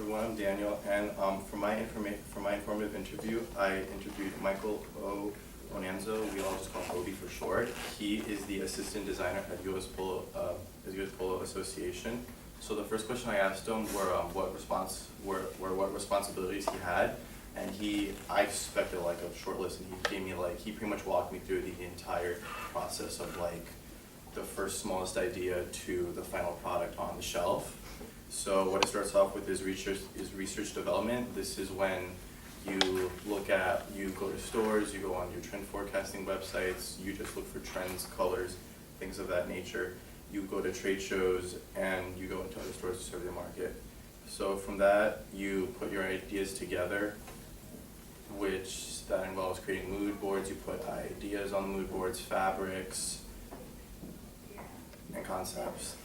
everyone. I'm Daniel, and for my informative interview, I interviewed Michael O. Onanzo. We all just call him Obi for short. He is the assistant designer at US Polo Association. So the first question I asked him were what responsibilities he had, and I expected like a short list, and he pretty much walked me through the entire process of like the first smallest idea to the final product on the shelf. So what it starts off with is research development. This is when you go to stores, you go on your trend forecasting websites, you just look for trends, colors, things of that nature. You go to trade shows and you go into other stores to serve the market. So from that, you put your ideas together, which that involves creating mood boards. You put ideas on the mood boards, fabrics, and concepts.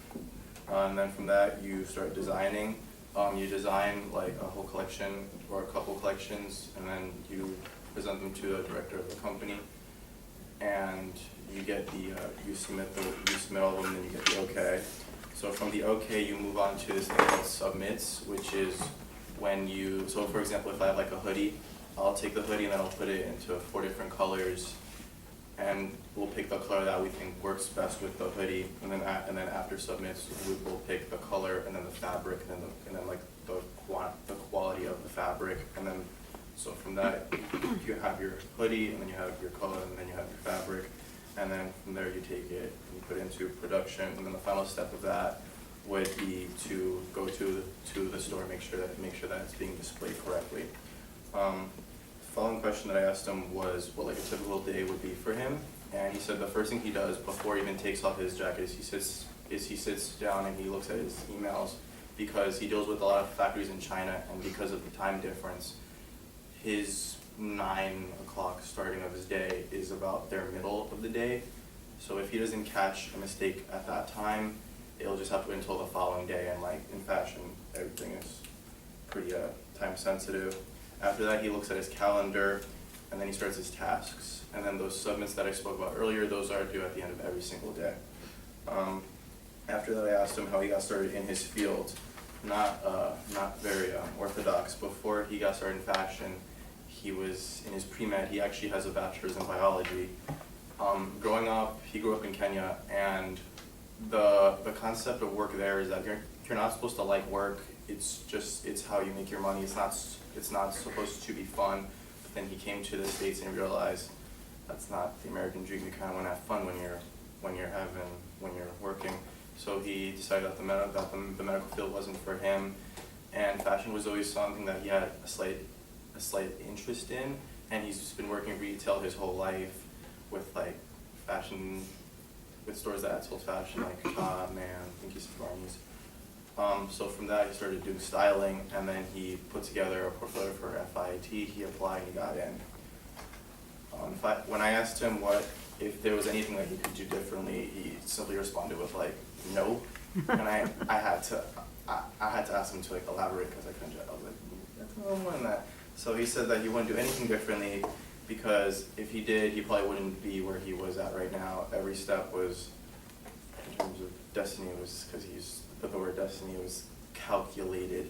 And then from that, you start designing. You design like a whole collection or a couple collections, and then you present them to the director of the company, and you get you submit all of them, and then you get the okay. So from the okay, you move on to this thing called submits, which is when so for example, if I have like a hoodie, I'll take the hoodie and then I'll put it into 4 different colors, and we'll pick the color that we think works best with the hoodie, and then after submits, we will pick the color and then the fabric and then like the quality of the fabric, and then so from that you have your hoodie, and then you have your color, and then you have your fabric, and then from there you take it and you put it into production, and then the final step of that would be to go to the store, make sure that it's being displayed correctly. Following question that I asked him was what like a typical day would be for him, and he said the first thing he does before he even takes off his jacket is he sits down and he looks at his emails, because he deals with a lot of factories in China, and because of the time difference, his 9 o'clock starting of his day is about their middle of the day. So if he doesn't catch a mistake at that time, it'll just have to wait until the following day, and like in fashion, everything is pretty time sensitive. After that, he looks at his calendar, and then he starts his tasks. And then those submits that I spoke about earlier, those are due at the end of every single day. After that, I asked him how he got started in his field. Not very orthodox. Before he got started in fashion, he was in his pre-med. He actually has a bachelor's in biology. Growing up, he grew up in Kenya, and the concept of work there is that you're not supposed to like work. It's how you make your money. It's not supposed to be fun. But then he came to the States and realized that's not the American dream. You kind of want to have fun when you're working. So he decided that the medical field wasn't for him, and fashion was always something that he had a slight interest in. And he's been working retail his whole life with like fashion, with stores that sold fashion like Man, I think he said Barney's. So from that, he started doing styling, and then he put together a portfolio for FIT. He applied and he got in. When I asked him if there was anything that he could do differently, he simply responded with like, no. And I had to ask him to like elaborate, because I was like, that's a little more than that. So he said that he wouldn't do anything differently, because if he did, he probably wouldn't be where he was at right now. Every step was, in terms of destiny, was because the word destiny was calculated.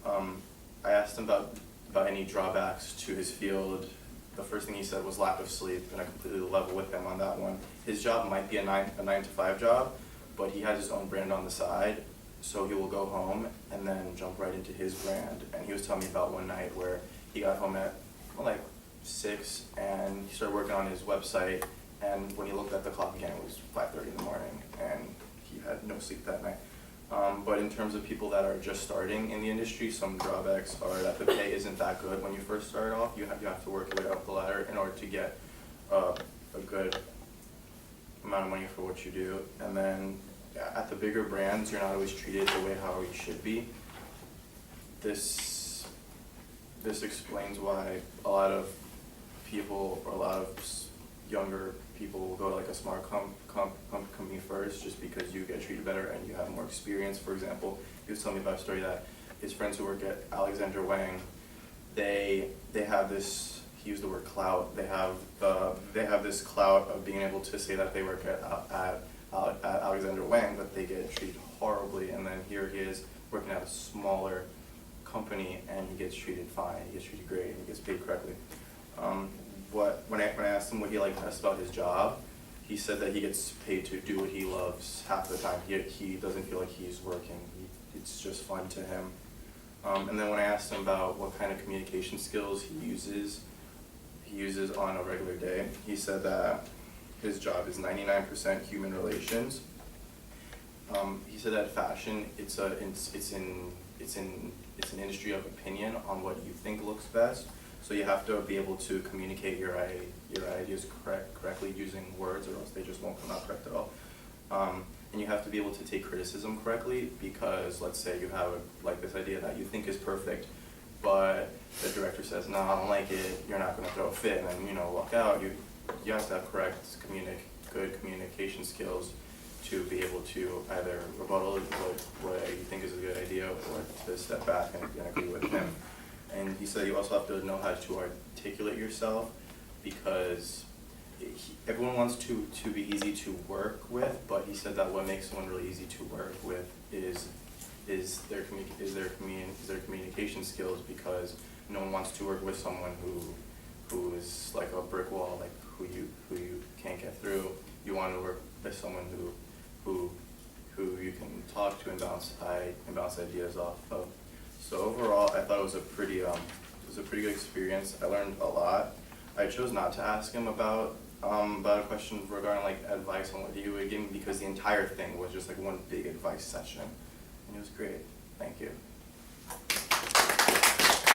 I asked him about any drawbacks to his field. The first thing he said was lack of sleep, and I completely level with him on that one. His job might be a 9 to 5 job, but he has his own brand on the side, so he will go home and then jump right into his brand. And he was telling me about one night where he got home at like 6, and he started working on his website, and when he looked at the clock again, it was 5:30 in the morning, and he had no sleep that night. But in terms of people that are just starting in the industry, some drawbacks are that the pay isn't that good when you first start off. You have to work your way up the ladder in order to get a good amount of money for what you do. And then at the bigger brands, you're not always treated the way how you should be. This explains why a lot of people, or a lot of younger people, will go to like a smart company first, just because you get treated better and you have more experience. For example, he was telling me about a story that his friends who work at Alexander Wang, they have this, he used the word clout, they have this clout of being able to say that they work at Alexander Wang, but they get treated horribly. And then here he is working at a smaller company and he gets treated fine, he gets treated great, and he gets paid correctly. When I asked him what he liked best about his job, he said that he gets paid to do what he loves half the time. He doesn't feel like he's working. It's just fun to him. And then when I asked him about what kind of communication skills he uses on a regular day, he said that his job is 99% human relations. He said that fashion, it's an industry of opinion on what you think looks best. So you have to be able to communicate your ideas correctly using words, or else they just won't come out correct at all. And you have to be able to take criticism correctly, because let's say you have like this idea that you think is perfect, but the director says, no, I don't like it, you're not going to throw a fit, and then walk out. You have to have good communication skills to be able to either rebuttal what you think is a good idea, or to step back and agree with him. And he said you also have to know how to articulate yourself, because everyone wants to be easy to work with, but he said that what makes someone really easy to work with is their communication skills, because no one wants to work with someone who is like a brick wall, like who you can't get through. You want to work with someone who you can talk to and bounce ideas off of. So overall, I thought it was a pretty good experience. I learned a lot. I chose not to ask him about a question regarding like advice on what he would give me, because the entire thing was just like one big advice session, and it was great. Thank you.